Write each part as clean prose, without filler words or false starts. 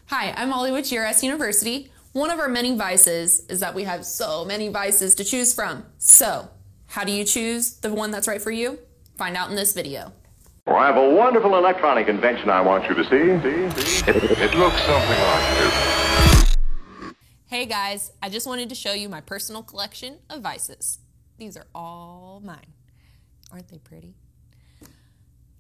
Hi, I'm Molly with GRS University. One of our many vices is that we have so many vices to choose from. So, how do you choose the one that's right for you? Find out in this video. Well, I have a wonderful electronic invention I want you to see. It looks something like this. Hey guys, I just wanted to show you my personal collection of vices. These are all mine. Aren't they pretty?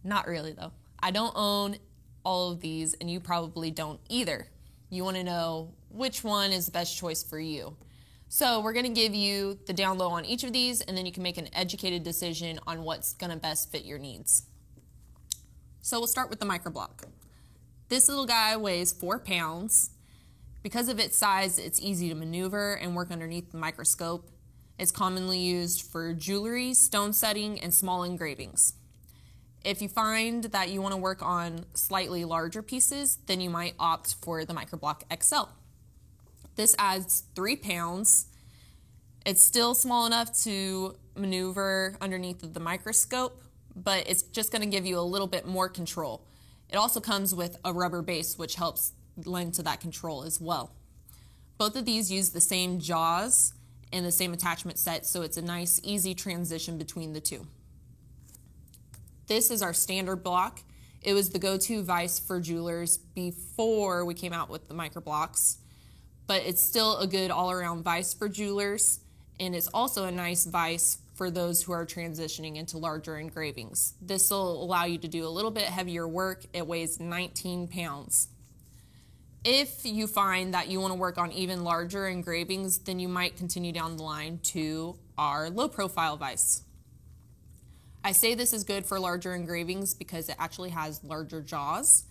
Not really though. I don't own all of these, and you probably don't either. You want to know which one is the best choice for you. So we're going to give you the down low on each of these, and then you can make an educated decision on what's going to best fit your needs. So we'll start with the microblock. This little guy weighs 4 pounds. Because of its size, it's easy to maneuver and work underneath the microscope. It's commonly used for jewelry, stone setting, and small engravings. If you find that you want to work on slightly larger pieces, then you might opt for the Microblock XL. This adds 3 pounds. It's still small enough to maneuver underneath of the microscope, but it's just going to give you a little bit more control. It also comes with a rubber base, which helps lend to that control as well. Both of these use the same jaws and the same attachment set, so it's a nice, easy transition between the two. This is our standard block. It was the go-to vise for jewelers before we came out with the microblocks, but it's still a good all-around vise for jewelers, and it's also a nice vise for those who are transitioning into larger engravings. This will allow you to do a little bit heavier work. It weighs 19 pounds. If you find that you want to work on even larger engravings, then you might continue down the line to our low-profile vise. I say this is good for larger engravings because it actually has larger jaws.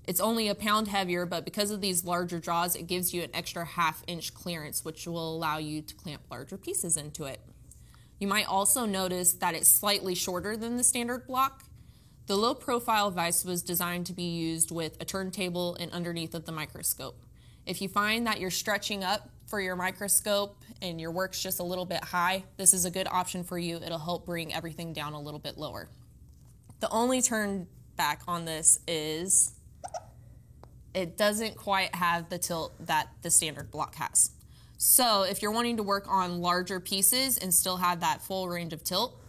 It's only a pound heavier, but because of these larger jaws, it gives you an extra ½ inch clearance, which will allow you to clamp larger pieces into it. You might also notice that it's slightly shorter than the standard block. The low profile vise was designed to be used with a turntable and underneath of the microscope. If you find that you're stretching up for your microscope and your work's just a little bit high, this is a good option for you. It'll help bring everything down a little bit lower. The only turn back on this is it doesn't quite have the tilt that the standard block has. So if you're wanting to work on larger pieces and still have that full range of tilt,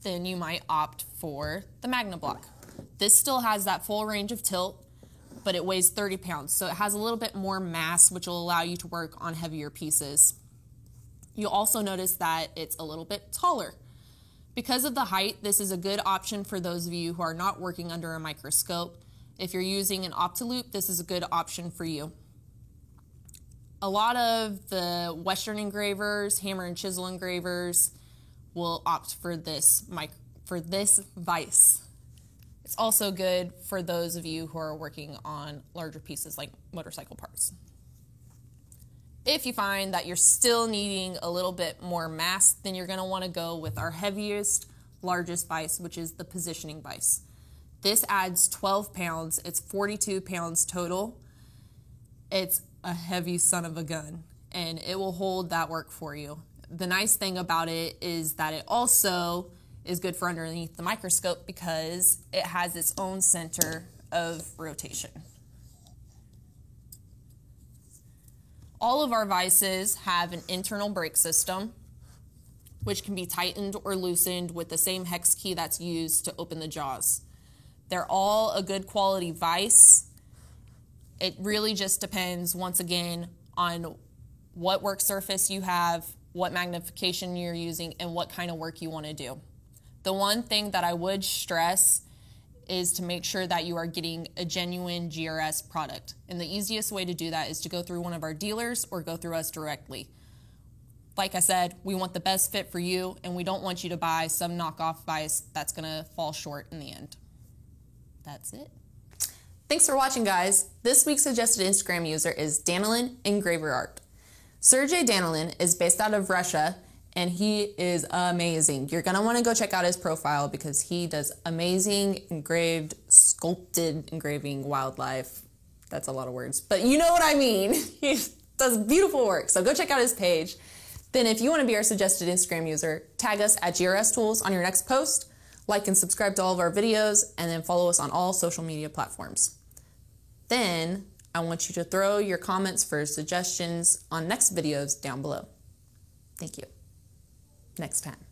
then you might opt for the MagnaBlock. This still has that full range of tilt, but it weighs 30 pounds, so it has a little bit more mass, which will allow you to work on heavier pieces. You'll also notice that it's a little bit taller. Because of the height, this is a good option for those of you who are not working under a microscope. If you're using an Optiloop, this is a good option for you. A lot of the Western engravers, hammer and chisel engravers, will opt for this vise. It's also good for those of you who are working on larger pieces like motorcycle parts. If you find that you're still needing a little bit more mass, then you're going to want to go with our heaviest, largest vise, which is the positioning vise. This adds 12 pounds. It's 42 pounds total. It's a heavy son of a gun, and it will hold that work for you. The nice thing about it is that it also is good for underneath the microscope because it has its own center of rotation. All of our vices have an internal brake system, which can be tightened or loosened with the same hex key that's used to open the jaws. They're all a good quality vise. It really just depends, once again, on what work surface you have, what magnification you're using, and what kind of work you want to do. The one thing that I would stress is to make sure that you are getting a genuine GRS product. And the easiest way to do that is to go through one of our dealers or go through us directly. Like I said, we want the best fit for you, and we don't want you to buy some knockoff vise that's going to fall short in the end. That's it. Thanks for watching, guys. This week's suggested Instagram user is Danilin Engraver Art. Sergey Danilin is based out of Russia, and he is amazing. You're going to want to go check out his profile because he does amazing engraved, sculpted engraving wildlife. That's a lot of words, but you know what I mean. He does beautiful work, so go check out his page. Then if you want to be our suggested Instagram user, tag us at GRS Tools on your next post, like and subscribe to all of our videos, and then follow us on all social media platforms. Then I want you to throw your comments for suggestions on next videos down below. Thank you. Next time.